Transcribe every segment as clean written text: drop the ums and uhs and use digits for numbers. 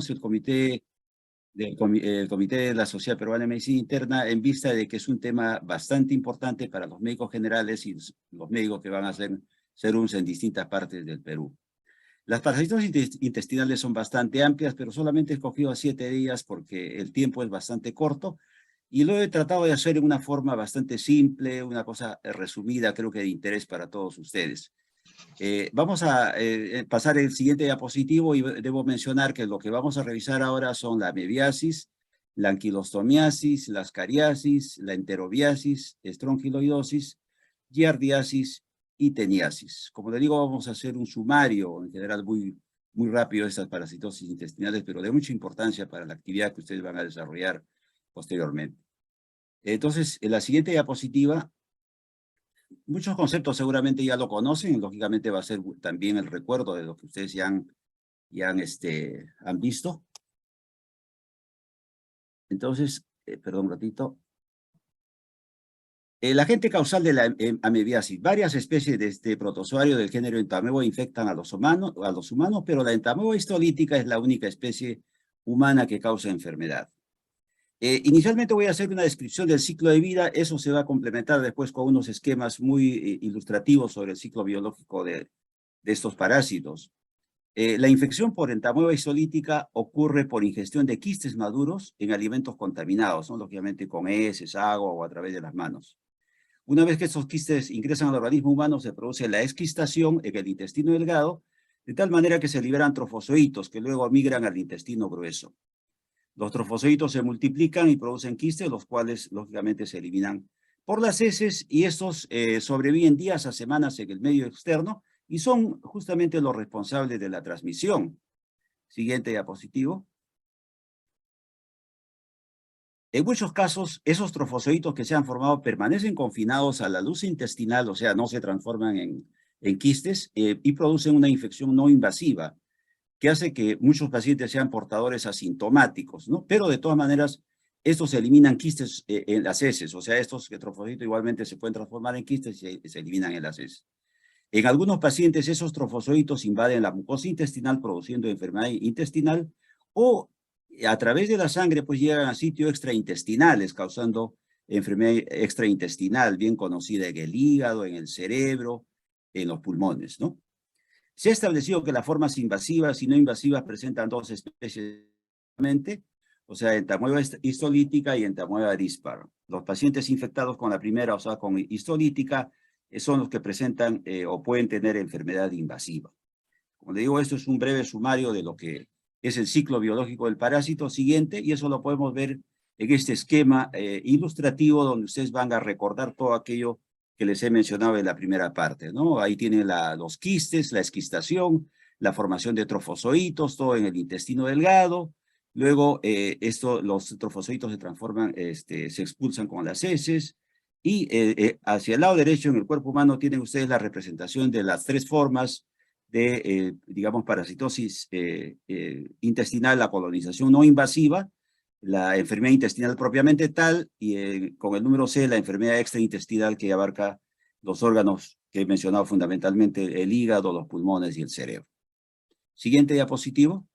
el Comité de la Sociedad Peruana de Medicina Interna en vista de que es un tema bastante importante para los médicos generales y los médicos que van a hacer serums en distintas partes del Perú. Las parasitosis intestinales son bastante amplias, pero solamente he escogido a 7 días porque el tiempo es bastante corto y lo he tratado de hacer en una forma bastante simple, una cosa resumida, creo que de interés para todos ustedes. Vamos a pasar el siguiente diapositivo y debo mencionar que lo que vamos a revisar ahora son la amebiasis, la anquilostomiasis, la ascariasis, la enterobiasis, estrongiloidosis, giardiasis y teniasis. Como le digo, vamos a hacer un sumario en general muy rápido de estas parasitosis intestinales, pero de mucha importancia para la actividad que ustedes van a desarrollar posteriormente. Entonces, en la siguiente diapositiva, muchos conceptos seguramente ya lo conocen, lógicamente va a ser también el recuerdo de lo que ustedes ya han visto. Entonces, perdón un ratito. El agente causal de la amebiasis. Varias especies de este protozoario del género Entamoeba infectan a los humanos, pero la Entamoeba histolítica es la única especie humana que causa enfermedad. Inicialmente voy a hacer una descripción del ciclo de vida, eso se va a complementar después con unos esquemas muy ilustrativos sobre el ciclo biológico de estos parásitos. La infección por entamoeba histolítica ocurre por ingestión de quistes maduros en alimentos contaminados, ¿no? Lógicamente con heces, agua o a través de las manos. Una vez que estos quistes ingresan al organismo humano, se produce la exquistación en el intestino delgado, de tal manera que se liberan trofozoitos que luego migran al intestino grueso. Los trofozoitos se multiplican y producen quistes, los cuales lógicamente se eliminan por las heces y estos sobreviven días a semanas en el medio externo y son justamente los responsables de la transmisión. Siguiente diapositivo. En muchos casos, esos trofozoitos que se han formado permanecen confinados a la luz intestinal, o sea, no se transforman en quistes y producen una infección no invasiva, que hace que muchos pacientes sean portadores asintomáticos, ¿no? Pero de todas maneras, estos eliminan quistes en las heces, o sea, estos trofocitos igualmente se pueden transformar en quistes y se eliminan en las heces. En algunos pacientes, esos trofozoitos invaden la mucosa intestinal produciendo enfermedad intestinal o a través de la sangre pues llegan a sitios extraintestinales causando enfermedad extraintestinal bien conocida en el hígado, en el cerebro, en los pulmones, ¿no? Se ha establecido que las formas invasivas y no invasivas presentan dos especies, o sea, entamoeba histolítica y entamoeba dispar. Los pacientes infectados con la primera, o sea, con histolítica, son los que presentan o pueden tener enfermedad invasiva. Como le digo, esto es un breve sumario de lo que es el ciclo biológico del parásito siguiente, y eso lo podemos ver en este esquema ilustrativo donde ustedes van a recordar todo aquello que les he mencionado en la primera parte, ¿no? Ahí tienen los quistes, la esquistación, la formación de trofozoitos, todo en el intestino delgado. Luego, los trofozoitos se transforman, se expulsan con las heces. Y hacia el lado derecho, en el cuerpo humano, tienen ustedes la representación de las tres formas de, digamos, parasitosis intestinal, la colonización no invasiva, la enfermedad intestinal propiamente tal, y con el número C, la enfermedad extraintestinal que abarca los órganos que he mencionado fundamentalmente, el hígado, los pulmones y el cerebro. Siguiente diapositivo.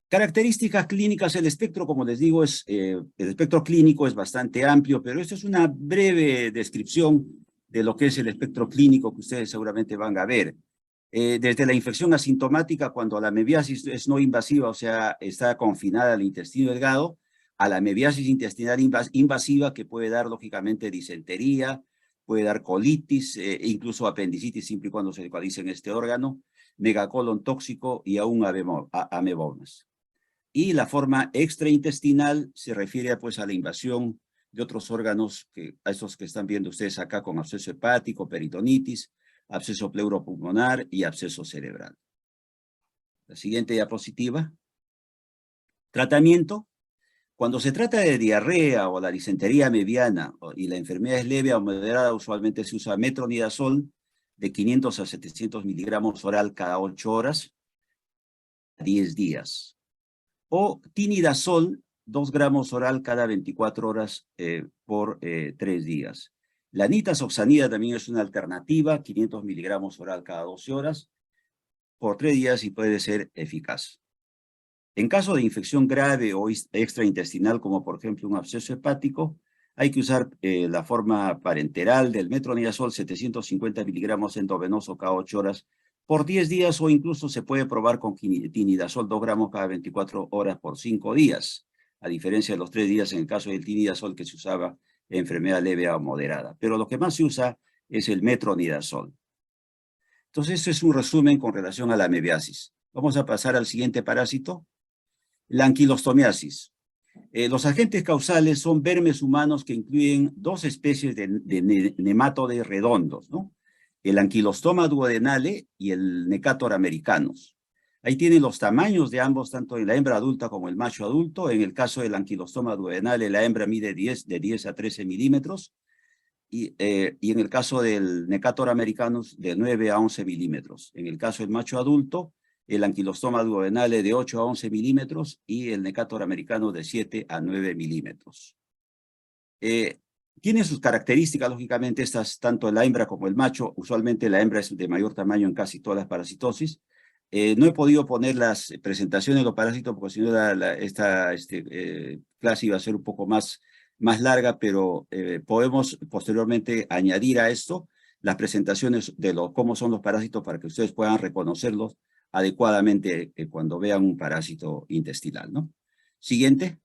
Características clínicas, el espectro, como les digo, el espectro clínico es bastante amplio, pero esto es una breve descripción de lo que es el espectro clínico que ustedes seguramente van a ver. Desde la infección asintomática, cuando la amebiasis es no invasiva, o sea, está confinada al intestino delgado, a la amebiasis intestinal invasiva, que puede dar, lógicamente, disentería, puede dar colitis, incluso apendicitis, siempre y cuando se localice en este órgano, megacolon tóxico y aún amebomas. Y la forma extraintestinal se refiere pues a la invasión de otros órganos, a estos que están viendo ustedes acá con absceso hepático, peritonitis, absceso pleuropulmonar y absceso cerebral. La siguiente diapositiva. Tratamiento. Cuando se trata de diarrea o la disentería mediana y la enfermedad es leve o moderada, usualmente se usa metronidazol de 500 a 700 miligramos oral cada 8 horas, 10 días. O tinidazol, 2 gramos oral cada 24 horas por 3 días. La nitazoxanida también es una alternativa, 500 miligramos oral cada 12 horas por 3 días y puede ser eficaz. En caso de infección grave o extraintestinal, como por ejemplo un absceso hepático, hay que usar la forma parenteral del metronidazol, 750 miligramos endovenoso cada 8 horas por 10 días, o incluso se puede probar con tinidazol 2 gramos cada 24 horas por 5 días, a diferencia de los 3 días en el caso del tinidazol que se usaba en enfermedad leve o moderada. Pero lo que más se usa es el metronidazol. Entonces, esto es un resumen con relación a la amebiasis. Vamos a pasar al siguiente parásito, la anquilostomiasis. Los agentes causales son vermes humanos que incluyen 2 especies de nematodes redondos, ¿no? El Ankylostoma duodenale y el Necator americanus. Ahí tienen los tamaños de ambos, tanto en la hembra adulta como el macho adulto. En el caso del Ankylostoma duodenale, la hembra mide de 10 a 13 milímetros, y en el caso del Necator americanus, de 9 a 11 milímetros. En el caso del macho adulto, el Ankylostoma duodenale de 8 a 11 milímetros y el Necator americano de 7 a 9 milímetros. Tienen sus características, lógicamente, estas, tanto la hembra como el macho. Usualmente la hembra es de mayor tamaño en casi todas las parasitosis. No he podido poner las presentaciones de los parásitos porque si no esta clase iba a ser un poco más larga, pero podemos posteriormente añadir a esto las presentaciones de cómo son los parásitos para que ustedes puedan reconocerlos adecuadamente cuando vean un parásito intestinal, ¿no? Siguiente.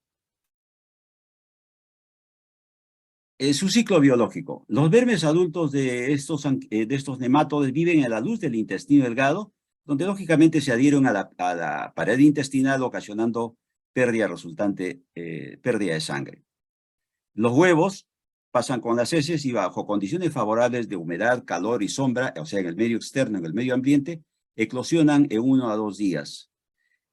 Su ciclo biológico. Los vermes adultos de estos nematodes viven a la luz del intestino delgado, donde lógicamente se adhieren a la pared intestinal, ocasionando pérdida pérdida de sangre. Los huevos pasan con las heces y bajo condiciones favorables de humedad, calor y sombra, o sea, en el medio externo, en el medio ambiente, eclosionan en 1 a 2 días.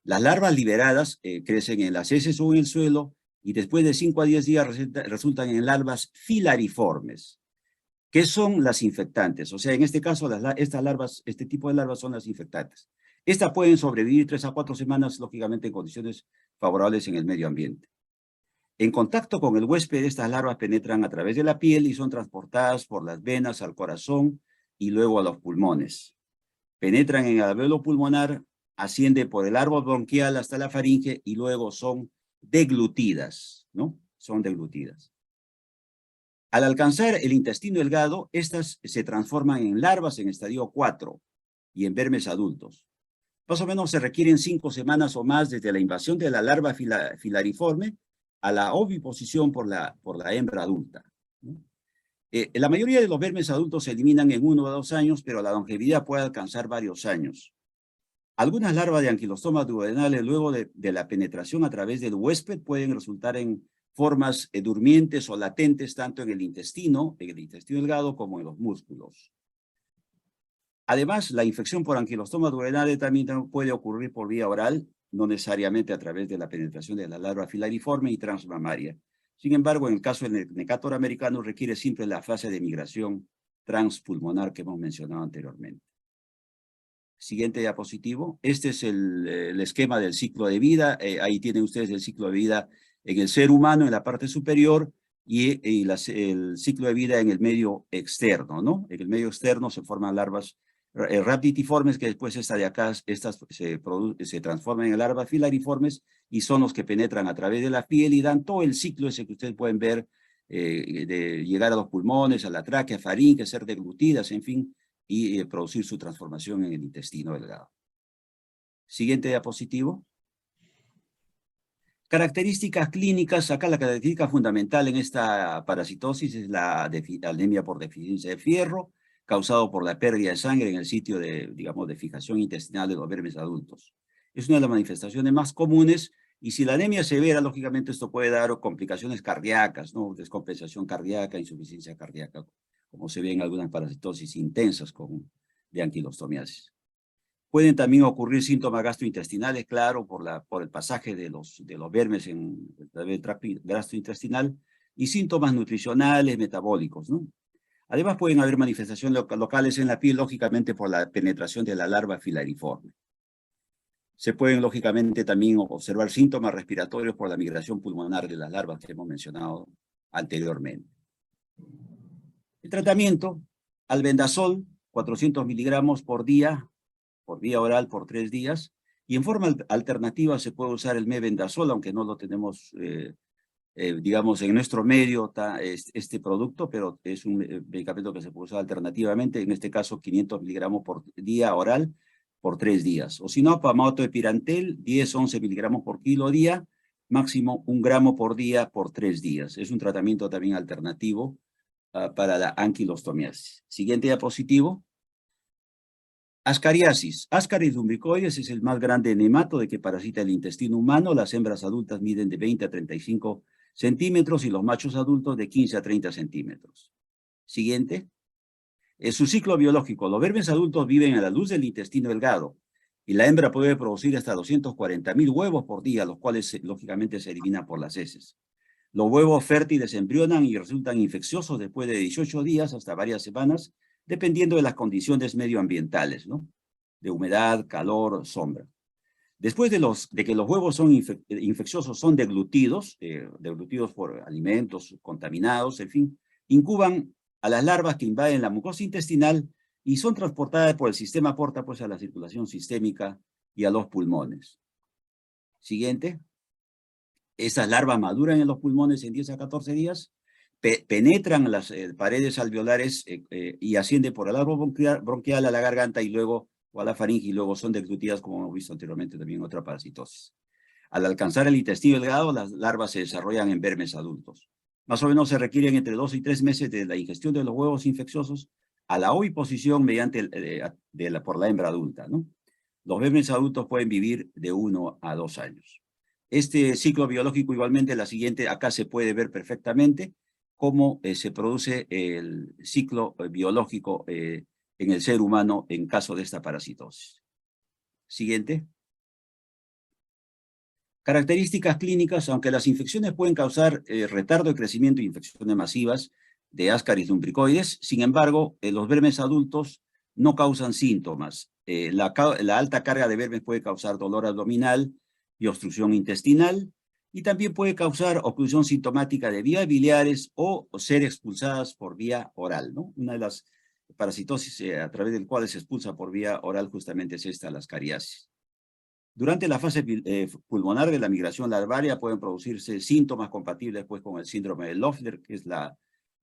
Las larvas liberadas crecen en las heces o en el suelo y después de 5 a 10 días resultan en larvas filariformes. ¿Qué son las infectantes? O sea, en este caso, este tipo de larvas son las infectantes. Estas pueden sobrevivir 3 a 4 semanas, lógicamente en condiciones favorables en el medio ambiente. En contacto con el huésped, estas larvas penetran a través de la piel y son transportadas por las venas al corazón y luego a los pulmones. Penetran en el alveolo pulmonar, asciende por el árbol bronquial hasta la faringe y luego son deglutidas, ¿no? Son deglutidas. Al alcanzar el intestino delgado, estas se transforman en larvas en estadio 4 y en vermes adultos. Más o menos se requieren 5 semanas o más desde la invasión de la larva filariforme a la oviposición por la hembra adulta, ¿no? La mayoría de los vermes adultos se eliminan en 1 a 2 años, pero la longevidad puede alcanzar varios años. Algunas larvas de Ankylostoma duodenale, luego de la penetración a través del huésped, pueden resultar en formas durmientes o latentes, tanto en el intestino delgado, como en los músculos. Además, la infección por Ankylostoma duodenale también puede ocurrir por vía oral, no necesariamente a través de la penetración de la larva filariforme y transmamaria. Sin embargo, en el caso del Necator americano requiere siempre la fase de migración transpulmonar que hemos mencionado anteriormente. Siguiente diapositivo. Este es el esquema del ciclo de vida. Ahí tienen ustedes el ciclo de vida en el ser humano en la parte superior y el ciclo de vida en el medio externo, ¿no? En el medio externo se forman larvas raptitiformes que después estas se transforman en larvas filariformes y son los que penetran a través de la piel y dan todo el ciclo ese que ustedes pueden ver de llegar a los pulmones, a la tráquea, faringe, ser deglutidas, en fin, y producir su transformación en el intestino delgado. Siguiente diapositivo. Características clínicas. Acá la característica fundamental en esta parasitosis es la anemia por deficiencia de fierro, causado por la pérdida de sangre en el sitio de, digamos, de fijación intestinal de los vermes adultos. Es una de las manifestaciones más comunes y si la anemia es severa, lógicamente esto puede dar complicaciones cardíacas, ¿no? Descompensación cardíaca, insuficiencia cardíaca, como se ve en algunas parasitosis intensas de anquilostomiasis. Pueden también ocurrir síntomas gastrointestinales, claro, por el pasaje de los vermes en el tracto gastrointestinal, y síntomas nutricionales, metabólicos, ¿no? Además pueden haber manifestaciones locales en la piel, lógicamente por la penetración de la larva filariforme. Se pueden, lógicamente, también observar síntomas respiratorios por la migración pulmonar de las larvas que hemos mencionado anteriormente. El tratamiento, albendazol, 400 miligramos por día, por vía oral por 3 días, Y en forma alternativa se puede usar el mebendazol, aunque no lo tenemos, digamos, en nuestro medio este producto, pero es un medicamento que se puede usar alternativamente, en este caso 500 miligramos por día oral por 3 días. O si no, pamato de pirantel, 10-11 miligramos por kilo día, máximo 1 gramo por día por 3 días. Es un tratamiento también alternativo para la anquilostomiasis. Siguiente diapositivo. Ascariasis. Ascaris lumbricoides es el más grande nematodo que parasita el intestino humano. Las hembras adultas miden de 20 a 35 centímetros y los machos adultos de 15 a 30 centímetros. Siguiente. Es su ciclo biológico. Los vermes adultos viven a la luz del intestino delgado y la hembra puede producir hasta 240.000 huevos por día, los cuales lógicamente se eliminan por las heces. Los huevos fértiles embrionan y resultan infecciosos después de 18 días hasta varias semanas, dependiendo de las condiciones medioambientales, ¿no? De humedad, calor, sombra. Después de que los huevos son infecciosos, son deglutidos por alimentos contaminados, en fin, incuban a las larvas que invaden la mucosa intestinal y son transportadas por el sistema porta pues, a la circulación sistémica y a los pulmones. Siguiente. Esas larvas maduran en los pulmones en 10 a 14 días, penetran las paredes alveolares y ascienden por el árbol bronquial a la garganta y luego o a la faringe y luego son deglutidas como hemos visto anteriormente también en otra parasitosis. Al alcanzar el intestino delgado, las larvas se desarrollan en vermes adultos. Más o menos se requieren entre 2 y 3 meses de la ingestión de los huevos infecciosos a la oviposición mediante por la hembra adulta, ¿no? Los vermes adultos pueden vivir de 1 a 2 años. Este ciclo biológico igualmente, la siguiente, acá se puede ver perfectamente cómo se produce el ciclo biológico en el ser humano en caso de esta parasitosis. Siguiente. Características clínicas, aunque las infecciones pueden causar retardo de crecimiento e infecciones masivas de Ascaris lumbricoides, sin embargo, los vermes adultos no causan síntomas. La alta carga de vermes puede causar dolor abdominal y obstrucción intestinal, y también puede causar oclusión sintomática de vías biliares o ser expulsadas por vía oral, ¿no? Una de las parasitosis a través del cual se expulsa por vía oral justamente es esta, la ascariasis. Durante la fase pulmonar de la migración larvaria pueden producirse síntomas compatibles pues, con el síndrome de Loeffler, que es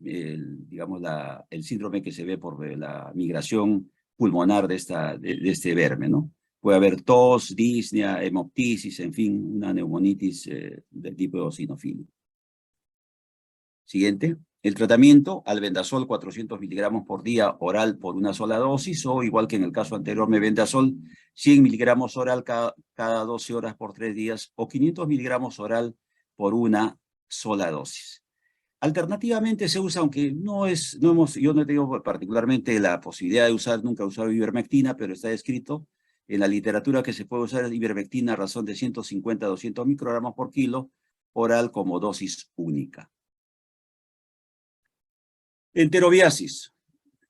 el síndrome que se ve por la migración pulmonar de este verme, ¿no? Puede haber tos, disnea, hemoptisis, en fin, una neumonitis del tipo eosinofílico. Siguiente. El tratamiento, albendazol 400 miligramos por día oral por una sola dosis, o igual que en el caso anterior, mebendazol 100 miligramos oral cada 12 horas por 3 días, o 500 miligramos oral por una sola dosis. Alternativamente se usa, aunque yo no he tenido particularmente la posibilidad de usar, nunca he usado ivermectina, pero está escrito en la literatura que se puede usar ivermectina a razón de 150 a 200 microgramos por kilo oral como dosis única. Enterobiasis.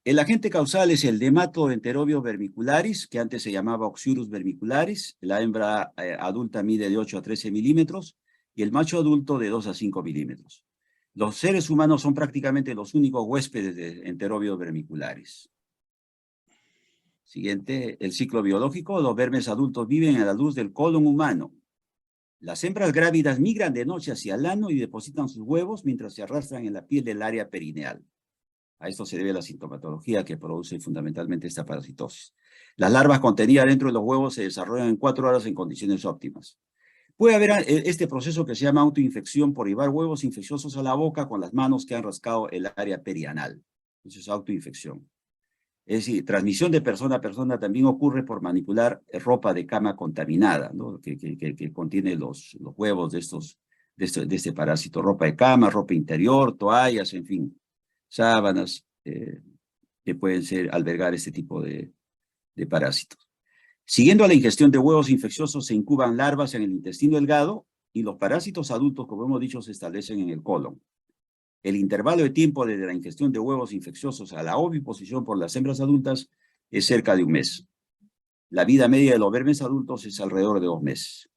El agente causal es el Dermatoenterobio vermicularis, que antes se llamaba Oxyurus vermicularis. La hembra adulta mide de 8 a 13 milímetros y el macho adulto de 2 a 5 milímetros. Los seres humanos son prácticamente los únicos huéspedes de Enterobio vermicularis. Siguiente, el ciclo biológico. Los vermes adultos viven a la luz del colon humano. Las hembras grávidas migran de noche hacia el ano y depositan sus huevos mientras se arrastran en la piel del área perineal. A esto se debe la sintomatología que produce fundamentalmente esta parasitosis. Las larvas contenidas dentro de los huevos se desarrollan en 4 horas en condiciones óptimas. Puede haber este proceso que se llama autoinfección por llevar huevos infecciosos a la boca con las manos que han rascado el área perianal. Eso es autoinfección. Es decir, transmisión de persona a persona también ocurre por manipular ropa de cama contaminada, ¿no? que contiene los huevos de este parásito. Ropa de cama, ropa interior, toallas, en fin, sábanas que pueden albergar este tipo de parásitos. Siguiendo a la ingestión de huevos infecciosos, se incuban larvas en el intestino delgado y los parásitos adultos, como hemos dicho, se establecen en el colon. El intervalo de tiempo desde la ingestión de huevos infecciosos a la oviposición por las hembras adultas es cerca de 1 mes. La vida media de los vermes adultos es alrededor de 2 meses.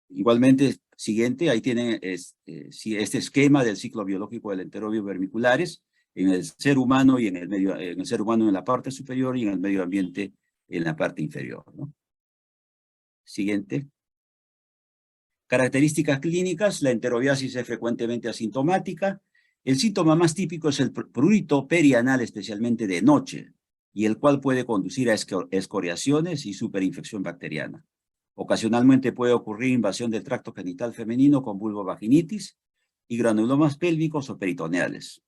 Igualmente, siguiente, ahí tienen este esquema del ciclo biológico del Enterobio vermicularis en el ser humano y en el ser humano en la parte superior y en el medio ambiente en la parte inferior, ¿no? Siguiente. Características clínicas, la enterobiasis es frecuentemente asintomática. El síntoma más típico es el prurito perianal, especialmente de noche, y el cual puede conducir a escoriaciones y superinfección bacteriana. Ocasionalmente puede ocurrir invasión del tracto genital femenino con vulvovaginitis y granulomas pélvicos o peritoneales.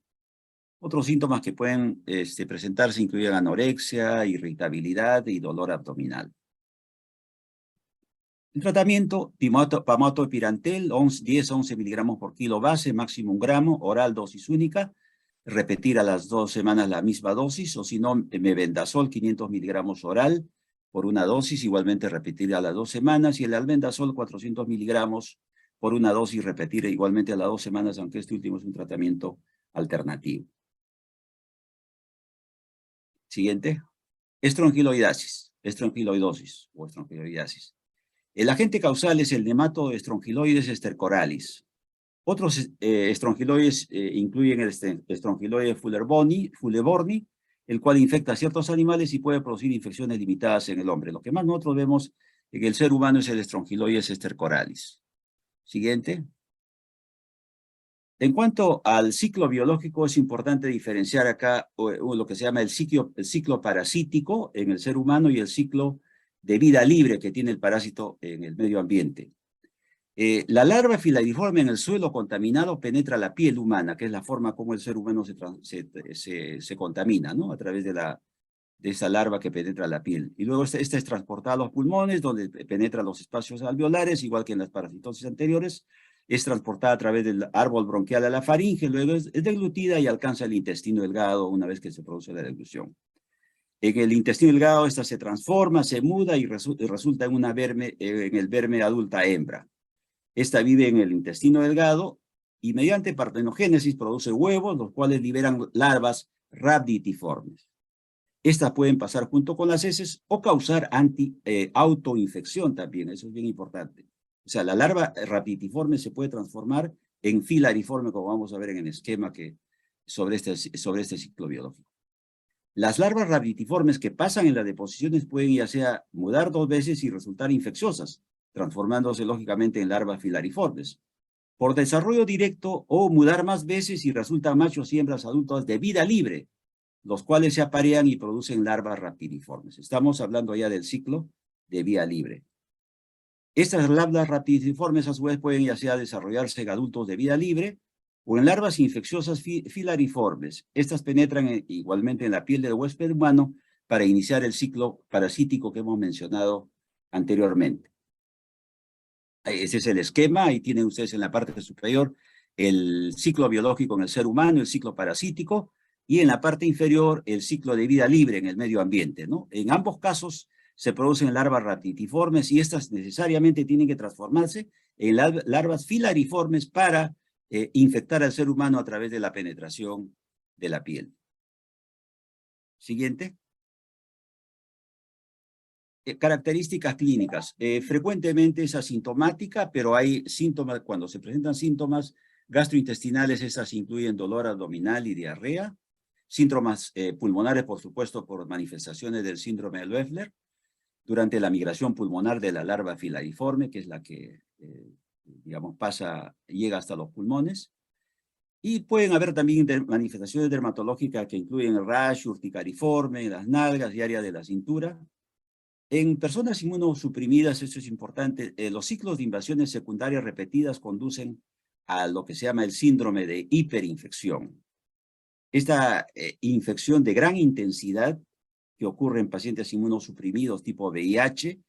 Otros síntomas que pueden presentarse incluyen anorexia, irritabilidad y dolor abdominal. El tratamiento, pamato-pirantel, 10-11 miligramos por kilo base, máximo 1 gramo, oral dosis única, repetir a las 2 semanas la misma dosis, o si no, mebendazol 500 miligramos oral por una dosis, igualmente repetir a las 2 semanas, y el albendazol 400 miligramos por una dosis, repetir igualmente a las 2 semanas, aunque este último es un tratamiento alternativo. Siguiente. Estrongiloidosis o estrongiloidasis. El agente causal es el Nematoestrongiloides stercoralis. Otros estrongiloides incluyen el estrongiloide fulleborni, el cual infecta a ciertos animales y puede producir infecciones limitadas en el hombre. Lo que más nosotros vemos en el ser humano es el estrongiloides stercoralis. Siguiente. En cuanto al ciclo biológico, es importante diferenciar acá lo que se llama el ciclo parasítico en el ser humano y el ciclo de vida libre que tiene el parásito en el medio ambiente. La larva filariforme en el suelo contaminado penetra la piel humana, que es la forma como el ser humano se contamina, ¿no? A través de esa larva que penetra la piel. Y luego esta es transportada a los pulmones, donde penetra los espacios alveolares, igual que en las parasitosis anteriores. Es transportada a través del árbol bronquial a la faringe, luego es deglutida y alcanza el intestino delgado una vez que se produce la deglución. En el intestino delgado esta se transforma, se muda y resulta en el verme adulta hembra. Esta vive en el intestino delgado y mediante partenogénesis produce huevos, los cuales liberan larvas rhabditiformes. Estas pueden pasar junto con las heces o causar autoinfección también, eso es bien importante. O sea, la larva rhabditiforme se puede transformar en filariforme, como vamos a ver en el esquema sobre este ciclo biológico. Las larvas rhabditiformes que pasan en las deposiciones pueden ya sea mudar 2 veces y resultar infecciosas, transformándose lógicamente en larvas filariformes. Por desarrollo directo o mudar más veces y resultan machos y hembras adultos de vida libre, los cuales se aparean y producen larvas rhabditiformes. Estamos hablando ya del ciclo de vida libre. Estas larvas rhabditiformes a su vez pueden ya sea desarrollarse en adultos de vida libre o en larvas infecciosas filariformes. Estas penetran igualmente en la piel del huésped humano para iniciar el ciclo parasítico que hemos mencionado anteriormente. Ese es el esquema, ahí tienen ustedes en la parte superior el ciclo biológico en el ser humano, el ciclo parasítico, y en la parte inferior el ciclo de vida libre en el medio ambiente, ¿no? En ambos casos se producen larvas rhabditiformes y estas necesariamente tienen que transformarse en larvas filariformes para infectar al ser humano a través de la penetración de la piel. Siguiente. Características clínicas. Frecuentemente es asintomática, pero hay síntomas, cuando se presentan síntomas gastrointestinales, estas incluyen dolor abdominal y diarrea. Síntomas pulmonares, por supuesto, por manifestaciones del síndrome de Loeffler, durante la migración pulmonar de la larva filariforme, que es la que, digamos, llega hasta los pulmones. Y pueden haber también manifestaciones dermatológicas que incluyen el rash, urticariforme, las nalgas y área de la cintura. En personas inmunosuprimidas, esto es importante, los ciclos de invasiones secundarias repetidas conducen a lo que se llama el síndrome de hiperinfección. Esta infección de gran intensidad que ocurre en pacientes inmunosuprimidos tipo VIH,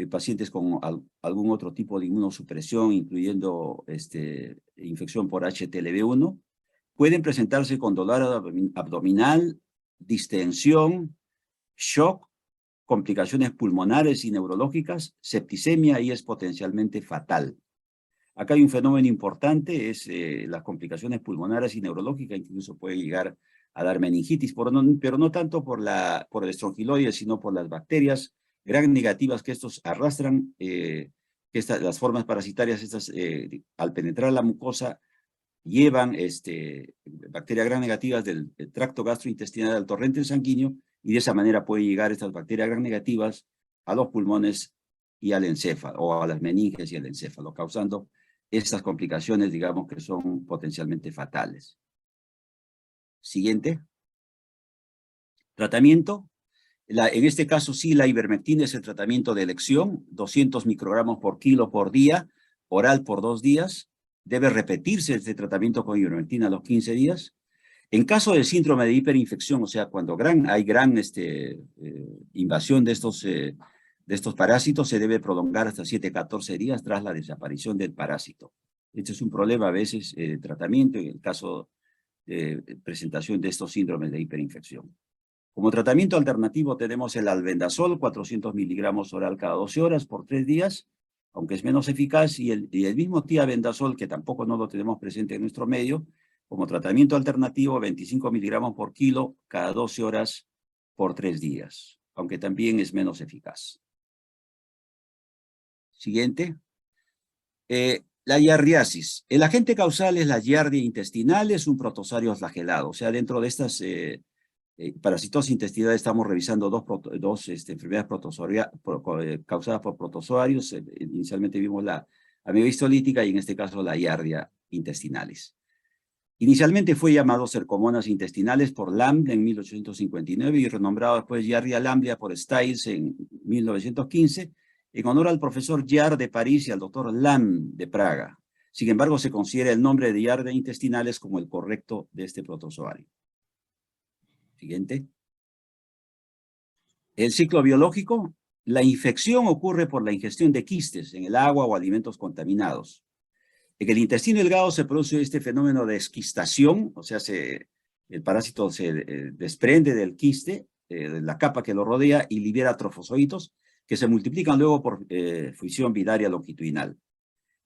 pacientes con algún otro tipo de inmunosupresión, incluyendo infección por HTLV1, pueden presentarse con dolor abdominal, distensión, shock, complicaciones pulmonares y neurológicas, septicemia y es potencialmente fatal. Acá hay un fenómeno importante, es las complicaciones pulmonares y neurológicas, incluso puede llegar a dar meningitis, pero no tanto por el estrongiloide, sino por las bacterias gram negativas que estos arrastran, las formas parasitarias, al penetrar la mucosa, llevan bacterias gram negativas del tracto gastrointestinal al torrente sanguíneo, y de esa manera puede llegar estas bacterias gram negativas a los pulmones y al encéfalo, o a las meninges y al encéfalo, causando estas complicaciones, digamos, que son potencialmente fatales. Siguiente. Tratamiento. En este caso sí, la ivermectina es el tratamiento de elección, 200 microgramos por kilo por día, oral por 2 días. Debe repetirse este tratamiento con ivermectina a los 15 días. En caso de síndrome de hiperinfección, o sea, cuando hay gran invasión de estos parásitos, se debe prolongar hasta 7-14 días tras la desaparición del parásito. Este es un problema a veces de tratamiento en el caso de presentación de estos síndromes de hiperinfección. Como tratamiento alternativo tenemos el albendazol, 400 miligramos oral cada 12 horas por 3 días, aunque es menos eficaz, y el mismo tiabendazol, que tampoco no lo tenemos presente en nuestro medio, como tratamiento alternativo, 25 miligramos por kilo cada 12 horas por 3 días, aunque también es menos eficaz. Siguiente. La giardiasis. El agente causal es la giardia intestinal, es un protozoario flagelado. O sea, dentro de estas parasitosis intestinal estamos revisando dos enfermedades causadas por protozoarios. Inicialmente vimos la amebistolítica y en este caso la giardia intestinalis. Inicialmente fue llamado Cercomonas intestinales por Lamb en 1859 y renombrado después Giardia lamblia por Stiles en 1915, en honor al profesor Giard de París y al doctor Lamb de Praga. Sin embargo, se considera el nombre de Giardia intestinales como el correcto de este protozoario. Siguiente. El ciclo biológico. La infección ocurre por la ingestión de quistes en el agua o alimentos contaminados. En el intestino delgado se produce este fenómeno de esquistación, o sea, el parásito se desprende del quiste, de la capa que lo rodea, y libera trofozoitos que se multiplican luego por fusión binaria longitudinal.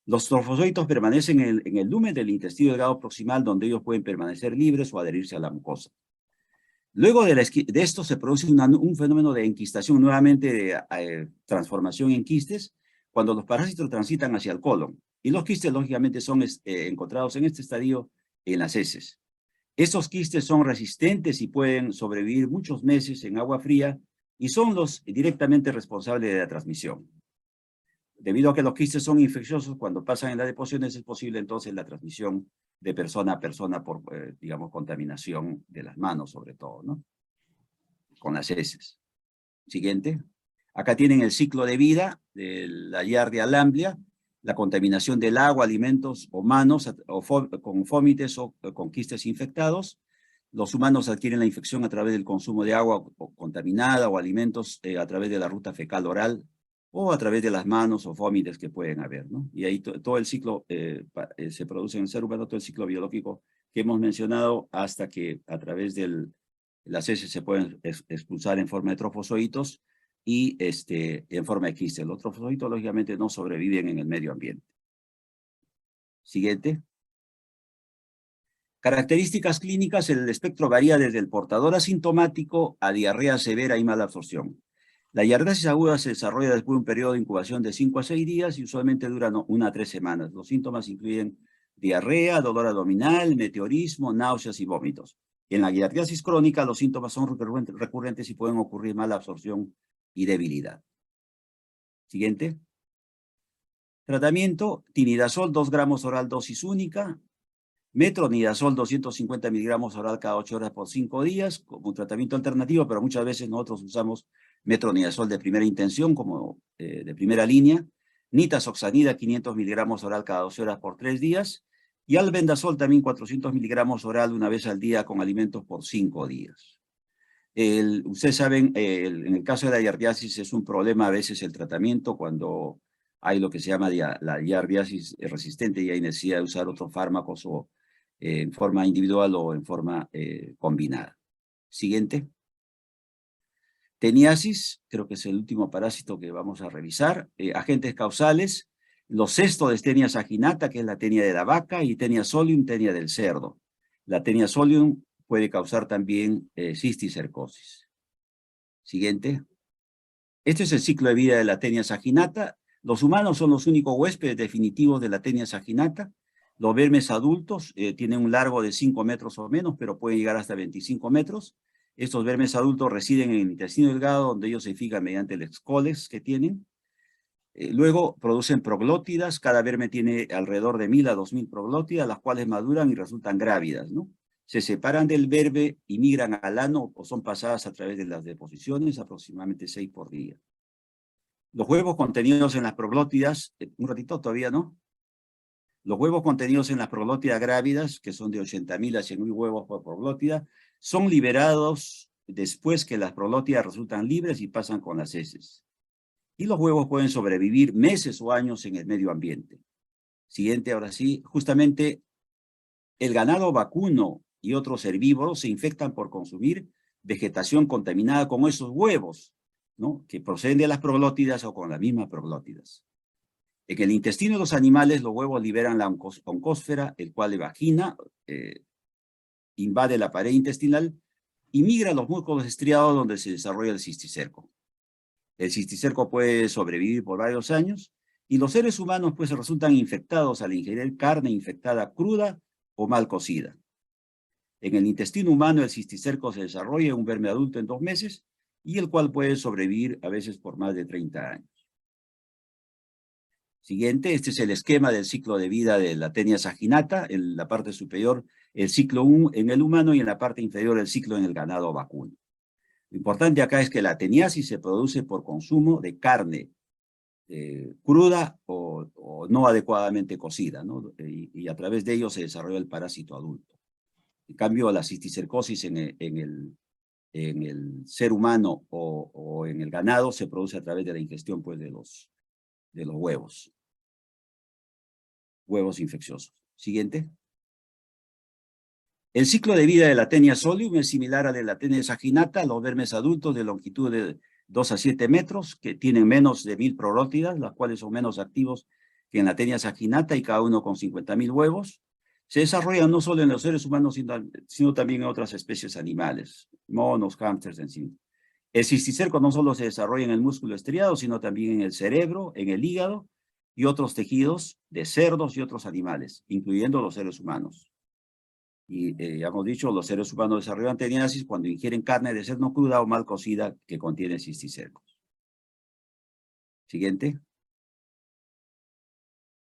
Los trofozoitos permanecen en el lumen del intestino delgado proximal, donde ellos pueden permanecer libres o adherirse a la mucosa. Luego de esto se produce un fenómeno de enquistación, nuevamente de transformación en quistes, cuando los parásitos transitan hacia el colon. Y los quistes, lógicamente, son encontrados en este estadio en las heces. Estos quistes son resistentes y pueden sobrevivir muchos meses en agua fría y son los directamente responsables de la transmisión. Debido a que los quistes son infecciosos, cuando pasan en las deposiciones es posible entonces la transmisión de persona a persona por, digamos, contaminación de las manos, sobre todo, ¿no? Con las heces. Siguiente. Acá tienen el ciclo de vida de la Giardia lamblia, la contaminación del agua, alimentos o manos con fómites o con quistes infectados. Los humanos adquieren la infección a través del consumo de agua contaminada o alimentos a través de la ruta fecal oral o a través de las manos o fómites que pueden haber, ¿no? Y ahí todo el ciclo se produce en el ser humano, todo el ciclo biológico que hemos mencionado hasta que a través de las heces se pueden expulsar en forma de trofozoitos y en forma de quistes. Los trofozoitos, lógicamente, no sobreviven en el medio ambiente. Siguiente. Características clínicas, el espectro varía desde el portador asintomático a diarrea severa y mala absorción. La giardiasis aguda se desarrolla después de un periodo de incubación de 5 a 6 días y usualmente dura 1 a 3 semanas. Los síntomas incluyen diarrea, dolor abdominal, meteorismo, náuseas y vómitos. En la giardiasis crónica, los síntomas son recurrentes y pueden ocurrir mala absorción y debilidad. Siguiente. Tratamiento, tinidazol 2 gramos oral dosis única, metronidazol 250 miligramos oral cada 8 horas por 5 días, como un tratamiento alternativo, pero muchas veces nosotros usamos metronidazol de primera intención, como de primera línea, nitazoxanida 500 miligramos oral cada 12 horas por 3 días, y albendazol también 400 miligramos oral una vez al día con alimentos por 5 días. Ustedes saben, en el caso de la giardiasis es un problema a veces el tratamiento cuando hay lo que se llama la giardiasis resistente y hay necesidad de usar otros fármacos o en forma individual o en forma combinada. Siguiente. Teniasis, creo que es el último parásito que vamos a revisar. Agentes causales, los cestos de Tenia saginata, que es la tenia de la vaca, y Tenia solium, tenia del cerdo. La Tenia solium puede causar también cisticercosis. Siguiente. Este es el ciclo de vida de la Tenia saginata. Los humanos son los únicos huéspedes definitivos de la Tenia saginata. Los vermes adultos tienen un largo de 5 metros o menos, pero pueden llegar hasta 25 metros. Estos vermes adultos residen en el intestino delgado, donde ellos se fijan mediante el excoles que tienen. Luego producen proglótidas, cada verme tiene alrededor de 1000 a 2000 proglótidas, las cuales maduran y resultan grávidas, ¿no? Se separan del verbe y migran al ano o son pasadas a través de las deposiciones, aproximadamente 6 por día. Los huevos contenidos en las proglótidas, un ratito todavía, ¿no? Los huevos contenidos en las proglótidas grávidas, que son de 80.000 a 100.000 huevos por proglótida, son liberados después que las proglótidas resultan libres y pasan con las heces. Y los huevos pueden sobrevivir meses o años en el medio ambiente. Siguiente, ahora sí, justamente el ganado vacuno y otros herbívoros se infectan por consumir vegetación contaminada con esos huevos, ¿no? Que proceden de las proglótidas o con las mismas proglótidas. En el intestino de los animales, los huevos liberan la oncósfera, el cual de vagina invade la pared intestinal y migra a los músculos estriados donde se desarrolla el cisticerco. El cisticerco puede sobrevivir por varios años y los seres humanos pues resultan infectados al ingerir carne infectada cruda o mal cocida. En el intestino humano el cisticerco se desarrolla en un verme adulto en 2 meses y el cual puede sobrevivir a veces por más de 30 años. Siguiente, este es el esquema del ciclo de vida de la Taenia saginata, en la parte superior el ciclo en el humano y en la parte inferior el ciclo en el ganado vacuno. Lo importante acá es que la teniasis se produce por consumo de carne cruda o no adecuadamente cocida, ¿no? Y a través de ello se desarrolla el parásito adulto. En cambio, la cisticercosis en el ser humano o en el ganado se produce a través de la ingestión pues, de los huevos infecciosos. Siguiente. El ciclo de vida de la Taenia solium es similar al de la Taenia saginata, los vermes adultos de longitud de 2 a 7 metros, que tienen menos de 1000 proglótidas, las cuales son menos activos que en la Taenia saginata y cada uno con 50.000 huevos. Se desarrollan no solo en los seres humanos, sino también en otras especies animales, monos, hámsters, en fin. El cisticerco no solo se desarrolla en el músculo estriado, sino también en el cerebro, en el hígado y otros tejidos de cerdos y otros animales, incluyendo los seres humanos. Y ya hemos dicho, los seres humanos desarrollan teniasis cuando ingieren carne de cerdo cruda o mal cocida que contiene cisticercos. Siguiente.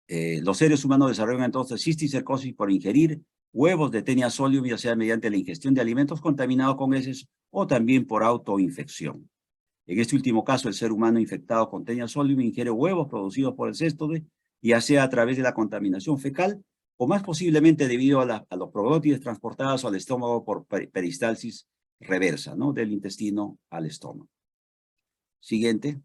Los seres humanos desarrollan entonces cisticercosis por ingerir huevos de Taenia solium, ya sea mediante la ingestión de alimentos contaminados con heces o también por autoinfección. En este último caso, el ser humano infectado con Taenia solium ingiere huevos producidos por el céstode, ya sea a través de la contaminación fecal o más posiblemente debido a los proglótides transportados al estómago por peristalsis reversa, ¿no? Del intestino al estómago. Siguiente.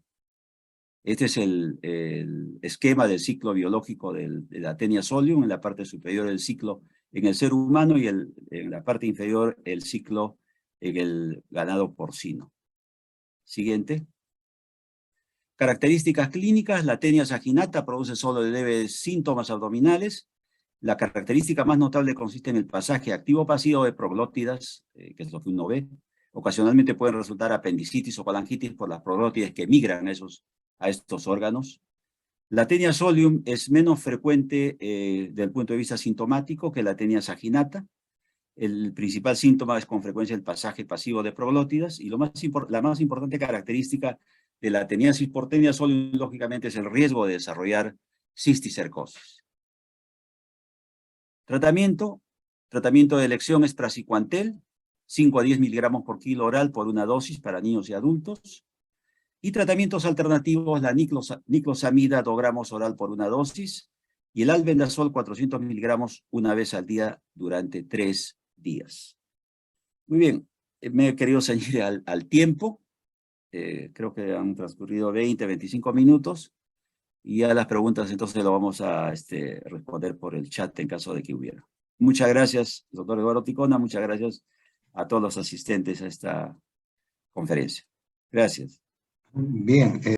Este es el esquema del ciclo biológico de la Taenia solium, en la parte superior el ciclo en el ser humano y en la parte inferior el ciclo en el ganado porcino. Siguiente. Características clínicas, la Taenia saginata produce solo leves síntomas abdominales. La característica más notable consiste en el pasaje activo-pasivo de proglótidas, que es lo que uno ve. Ocasionalmente pueden resultar apendicitis o colangitis por las proglótidas que migran a estos órganos. La Taenia solium es menos frecuente desde el punto de vista sintomático que la Taenia saginata. El principal síntoma es con frecuencia el pasaje pasivo de proglótidas y la más importante característica de la teniasis por Taenia solium, lógicamente, es el riesgo de desarrollar cisticercosis. Tratamiento de elección es praziquantel, 5 a 10 miligramos por kilo oral por una dosis para niños y adultos. Y tratamientos alternativos, la niclosamida 2 gramos oral por una dosis y el albendazol 400 miligramos una vez al día durante 3 días. Muy bien, me he querido ceñir al tiempo. Creo que han transcurrido 20, 25 minutos. Y a las preguntas entonces lo vamos a responder por el chat en caso de que hubiera. Muchas gracias, doctor Eduardo Ticona. Muchas gracias a todos los asistentes a esta conferencia. Gracias. Bien.